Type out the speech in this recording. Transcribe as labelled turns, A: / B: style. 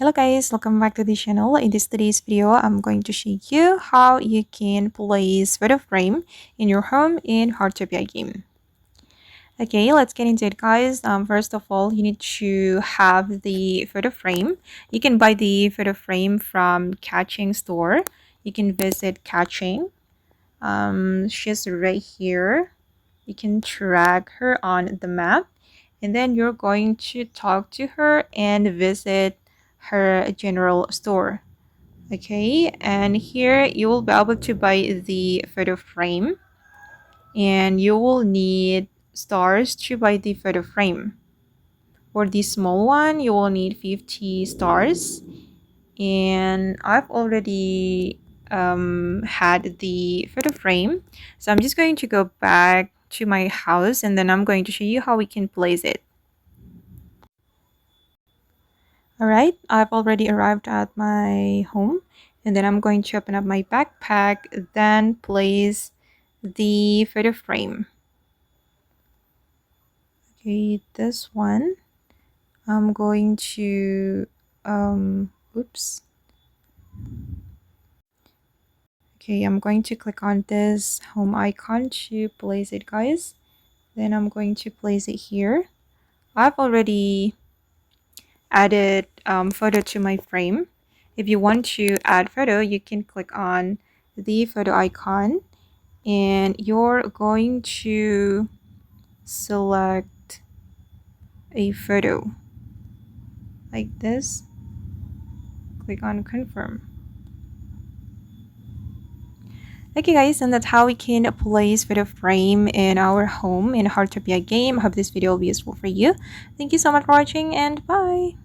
A: Hello guys, welcome back to the channel. In today's video, I'm going to show you how you can place photo frame in your home in Heartopia game. Okay, let's get into it guys. First of all, you need to have the photo frame. You can buy the photo frame from Catching store. You can visit Catching. She's right here. You can track her on the map, and then you're going to talk to her and visit her general store. Okay, and here you will be able to buy the photo frame, and you will need stars to buy the photo frame. For the small one, you will need 50 stars, and I've already had the photo frame, so I'm just going to go back to my house and then I'm going to show you how we can place it. Alright, I've already arrived at my home, and then I'm going to open up my backpack, then place the photo frame. Okay, this one I'm going to oops. Okay, I'm going to click on this home icon to place it guys. Then I'm going to place it here. I've already added photo to my frame. If you want to add photo, you can click on the photo icon and you're going to select a photo like this. Click on confirm. Okay guys, and that's how we can place photo frame in our home in Heartopia game. I hope this video will be useful for you. Thank you so much for watching and bye.